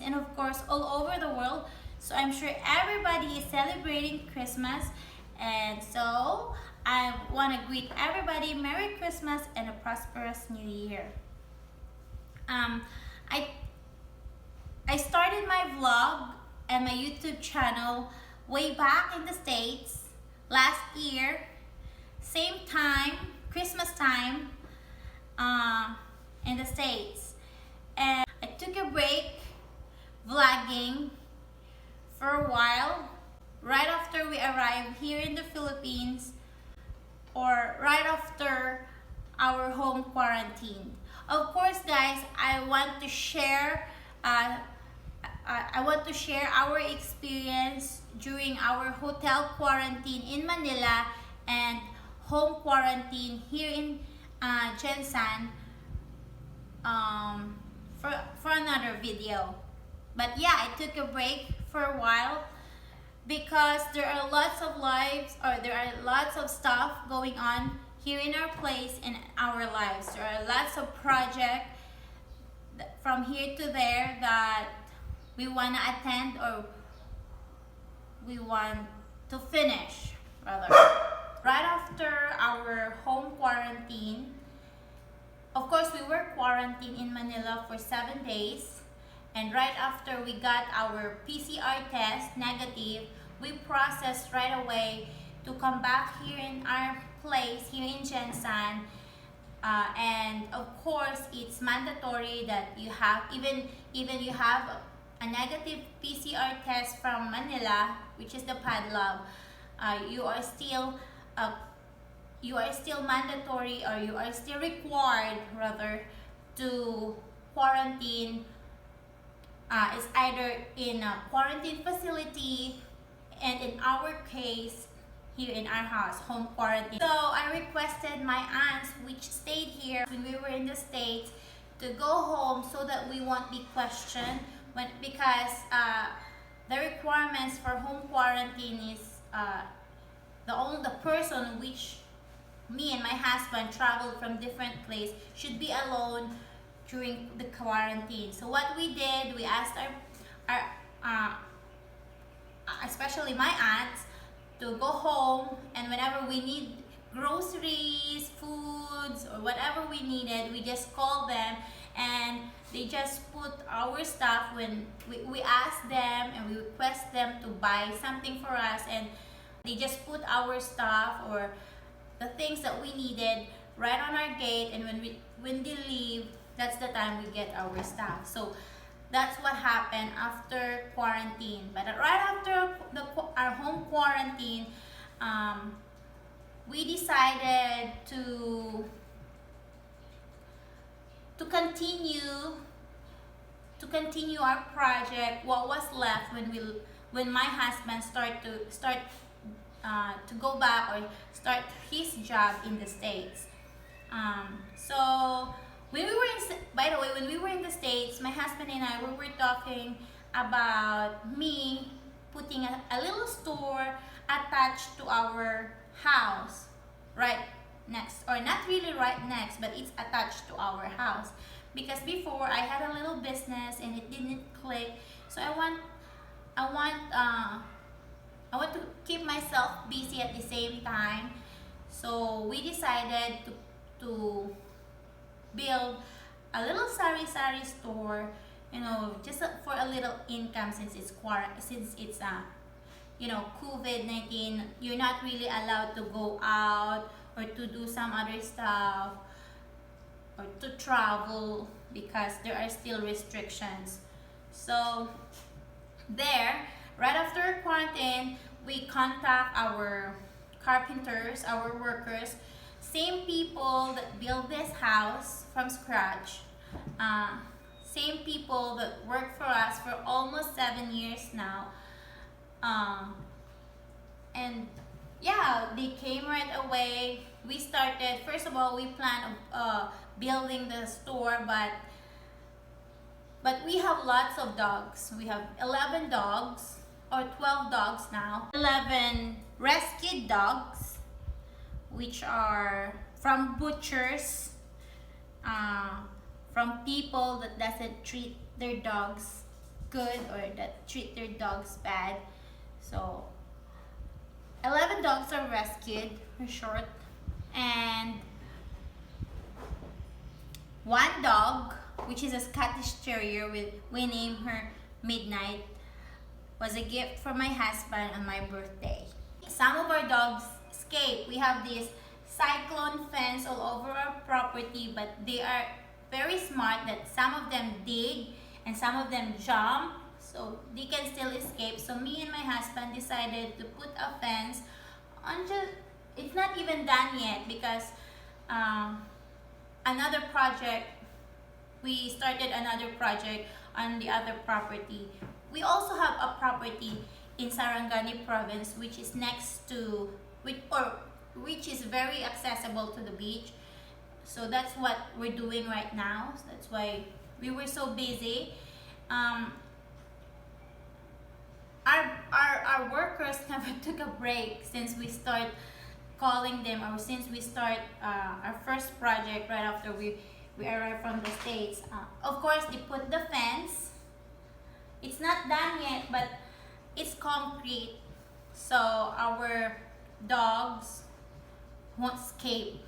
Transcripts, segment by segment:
and of course all over the world. So I'm sure everybody is celebrating Christmas, and so I want to greet everybody Merry Christmas and a prosperous New Year. I started my vlog and my YouTube channel way back in the States last year, same time, Christmas time, in the States. And I took a break vlogging for a while, right after we arrived here in the Philippines, or right after our home quarantine. Of course, guys, I want to share our experience during our hotel quarantine in Manila and home quarantine here in Jensan for another video. But yeah, I took a break for a while because there are lots of stuff going on here in our place in our lives. There are lots of projects from here to there that we want to attend, or we want to finish rather. Right after our home quarantine, of course we were quarantined in Manila for 7 days, and right after we got our PCR test negative, we processed right away to come back here in our place here in Jensan. And of course it's mandatory that you have, even you have a negative PCR test from Manila, which is the PAD lab, you are still mandatory, or you are still required rather to quarantine. It's either in a quarantine facility, and in our case here in our house, home quarantine. So I requested my aunts, which stayed here when we were in the States, to go home so that we won't be questioned because the requirements for home quarantine is the person, which me and my husband traveled from different place, should be alone during the quarantine. So what we did, we asked our especially my aunts, to go home, and whenever we need groceries, foods, or whatever we needed, we just call them, and they just put our stuff. When we ask them and we request them to buy something for us, and they just put our stuff or the things that we needed right on our gate, and when they leave, that's the time we get our stuff. So that's what happened after quarantine. But right after our home quarantine, we decided to continue our project, what was left when my husband start to go back or start his job in the States. So by the way, when we were in the States, my husband and I, we were talking about me putting a little store attached to our house, right next, or not really right next, but it's attached to our house. Because before I had a little business and it didn't click, so I want to keep myself busy at the same time. So we decided to build a little sari store, just for a little income, since it's COVID-19. You're not really allowed to go out or to do some other stuff or to travel because there are still restrictions. So there, right after quarantine, we contact our carpenters, our workers, same people that build this house from scratch, same people that work for us for almost 7 years now, and yeah, they came right away. We started, first of all, we planned building the store, but we have lots of dogs. We have 11 dogs, or 12 dogs now, 11 rescued dogs, which are from butchers, from people that doesn't treat their dogs good or that treat their dogs bad. So 11 dogs are rescued, for short, and one dog, which is a Scottish Terrier, we named her Midnight, was a gift from my husband on my birthday. Some of our dogs escape. We have this cyclone fence all over our property, but they are very smart that some of them dig and some of them jump, so they can still escape. So me and my husband decided to put a fence on it's not even done yet because another project, we started another project on the other property. We also have a property in Sarangani province which is next to, which is very accessible to the beach. So that's what we're doing right now. So that's why we were so busy. Our workers never took a break since we start calling them, or since we start our first project right after we arrived from the States. Of course, they put the fence. It's not done yet, but it's concrete, so our dogs won't escape.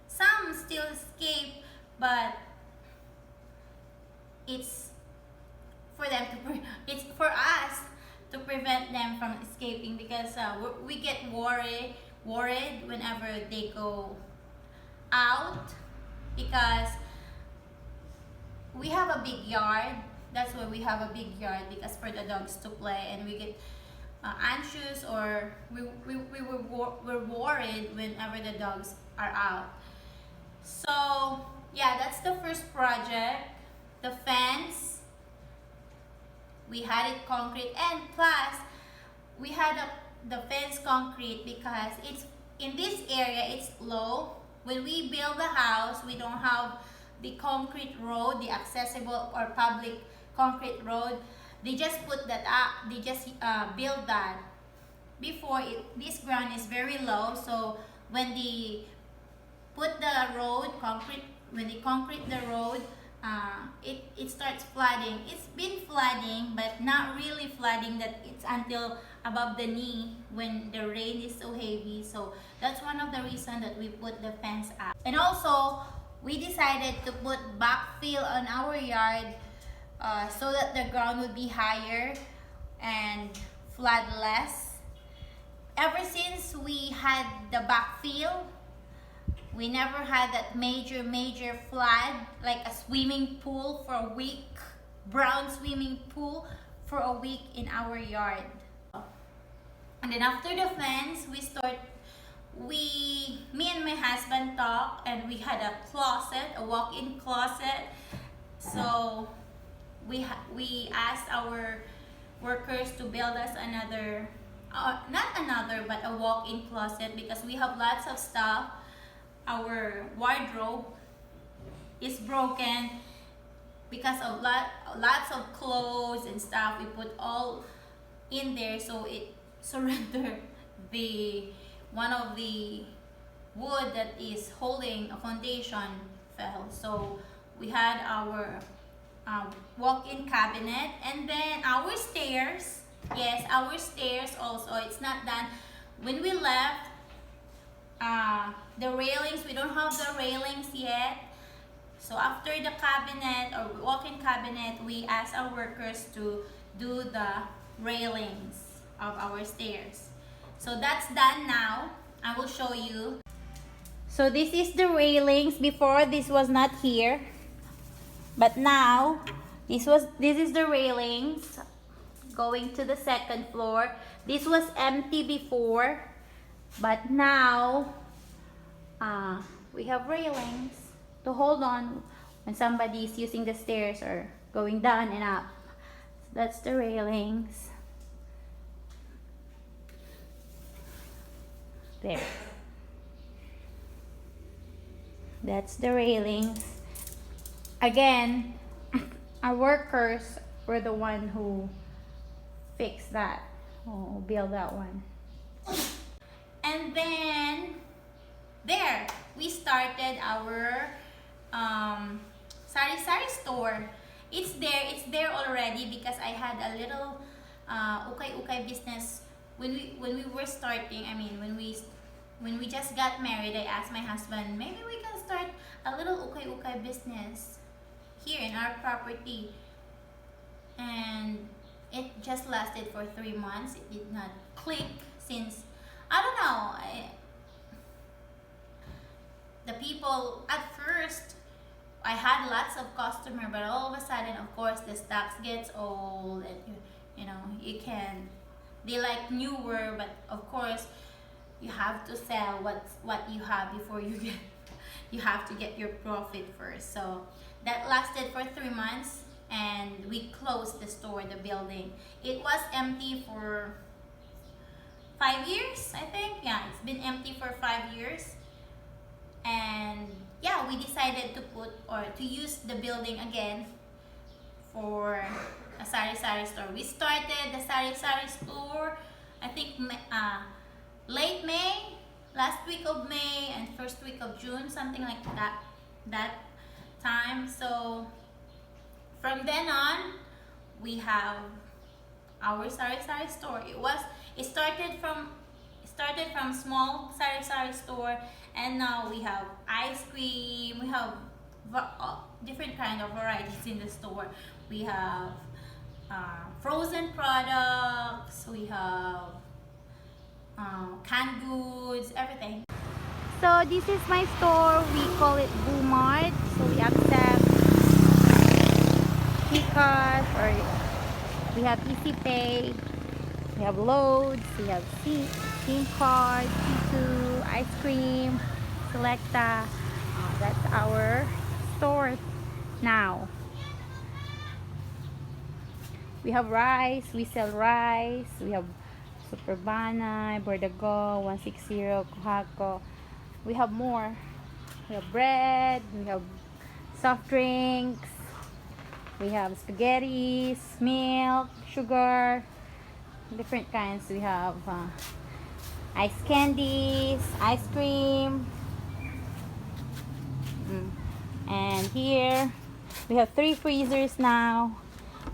Some still escape, but it's for them to it's for us to prevent them from escaping, because we get worried whenever they go out, because we have a big yard. That's why we have a big yard, because for the dogs to play, and we get anxious, or we're worried whenever the dogs are out. So yeah, that's the first project, the fence. We had it concrete, and plus we had the fence concrete because it's in this area, it's low. When we build the house, we don't have the concrete road, the accessible or public concrete road. They just put that up, they just build that. Before, this ground is very low, so when they put the road, when they concrete the road, it starts flooding. It's been flooding, but not really flooding that it's until above the knee when the rain is so heavy. So that's one of the reasons that we put the fence up. And also, we decided to put backfill on our yard so that the ground would be higher and flood less. Ever since we had the backfill, we never had that major flood, like a swimming pool for a week, brown swimming pool for a week in our yard. And then after the fence, me and my husband talked, and we had a closet, a walk-in closet. So we asked our workers to build us another, not another, but a walk-in closet, because we have lots of stuff. Our wardrobe is broken because of lots of clothes and stuff. We put all in there, so it surrendered one of the wood that is holding a foundation fell. So we had our walk-in cabinet, and then our stairs. Yes, our stairs also, it's not done. When we left, the railings, we don't have the railings yet. So after the cabinet or walk-in cabinet, we asked our workers to do the railings of our stairs. So that's done now. I will show you. So this is the railings. Before, this was not here, but now this is the railings going to the second floor. This was empty before, but now we have railings to hold on when somebody is using the stairs or going down and up. So that's the railings. There. That's the railings. Again, our workers were the one who fixed that, who built that one. And then there, we started our sari-sari store. It's there already because I had a little ukay business when we were starting. I mean, when we just got married, I asked my husband, maybe we can start a little ukay business here in our property. And it just lasted for 3 months. It did not click since, I don't know, the people at first, I had lots of customer, but all of a sudden, of course, the stocks gets old, and you know, you can, they like newer, but of course you have to sell what you have before you get you have to get your profit first. So that lasted for 3 months, and we closed the store, the building. It was empty for 5 years, I think. Yeah, it's been empty for 5 years. And yeah, we decided to put or to use the building again for a sari-sari store. We started the sari-sari store, I think, late May, last week of May and first week of June, something like that time. So from then on, we have our sari-sari store. It started from small sari-sari store, and now we have ice cream. We have different kind of varieties in the store. We have frozen products. We have canned goods, everything. So this is my store. We call it Mart. So we accept Gcash, or we have Easy Pay. We have loads. We have SIM card, T2, ice cream, Selecta. That's our store now. We have rice. We sell rice. We have Super Banay, Bordago, 160, Kuhako. We have more. We have bread. We have soft drinks. We have spaghettis, milk, sugar, different kinds. We have ice candies, ice cream. And here we have 3 freezers now.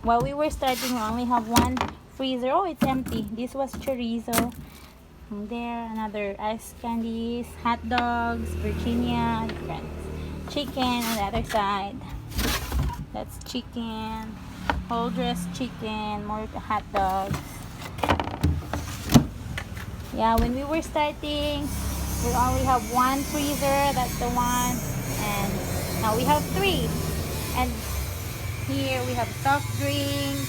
While we were starting, we only have 1 freezer. Oh, it's empty. This was chorizo. And there, another ice candies, hot dogs, Virginia, different. Chicken on the other side. That's chicken, whole dressed chicken, more hot dogs. Yeah, when we were starting, we only have 1 freezer. That's the one. And now we have 3. And here we have soft drinks,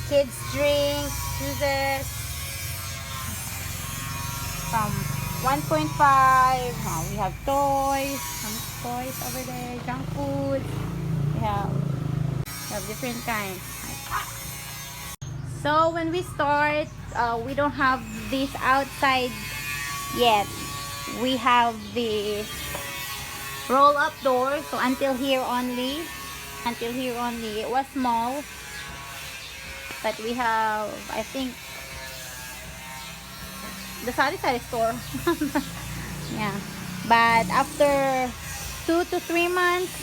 kids drinks, juices from 1.5. We have toys, some toys over there, junk food. We have different kinds. So when we start, we don't have this outside yet. We have the roll-up door, so until here only. It was small, but we have, I think, the sari-sari store. Yeah, but after 2 to 3 months,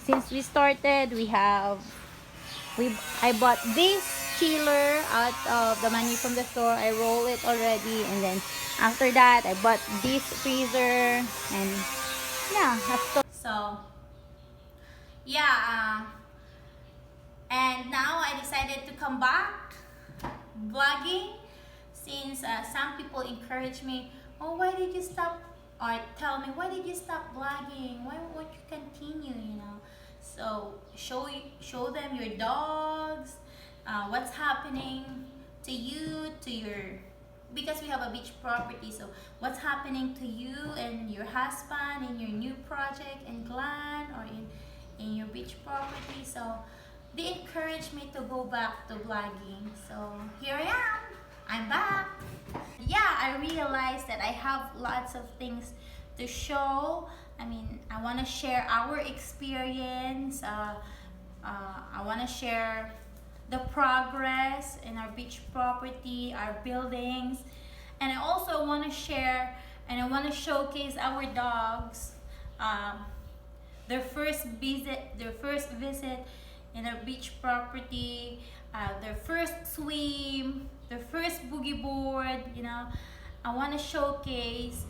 since we started, I bought this chiller out of the money from the store. I roll it already, and then after that I bought this freezer, and yeah, so yeah, and now I decided to come back vlogging, since some people encourage me, oh, why did you stop, or tell me, why did you stop vlogging, why won't you continue, you know. So show them your dogs, what's happening to you, to your, because we have a beach property, so what's happening to you and your husband in your new project in Glen, or in your beach property. So they encouraged me to go back to vlogging. So here I am. I'm back. Yeah, I realized that I have lots of things to show. I mean, I want to share our experience. I want to share the progress in our beach property, our buildings, and I also want to share and I want to showcase our dogs. their first visit in a beach property, their first swim, their first boogie board. You know, I want to showcase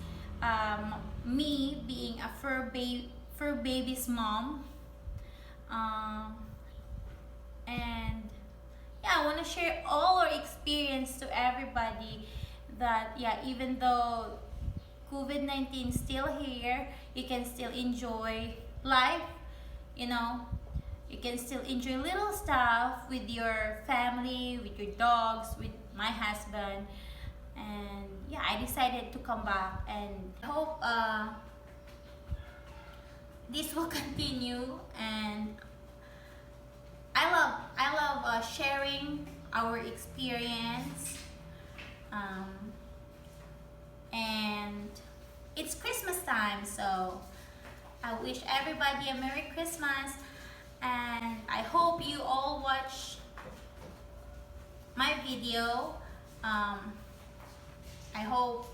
me being a fur baby's mom, and yeah, I want to share all our experience to everybody. That yeah, even though COVID-19 still here, you can still enjoy life. You know, you can still enjoy little stuff with your family, with your dogs, with my husband. And yeah, I decided to come back, and I hope this will continue. And I love sharing our experience. And it's Christmas time, so I wish everybody a Merry Christmas, and I hope you all watch my video. I hope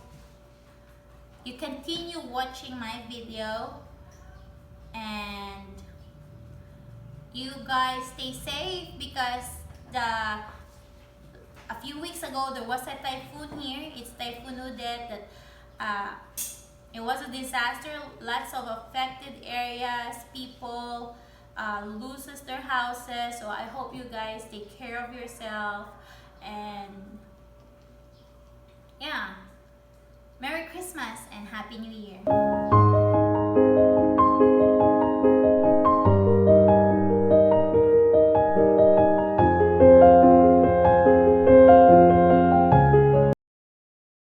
you continue watching my video, and you guys stay safe, because a few weeks ago there was a typhoon here. It's Typhoon Odette. That it was a disaster. Lots of affected areas. People loses their houses. So I hope you guys take care of yourself, and yeah, Merry Christmas and Happy New Year.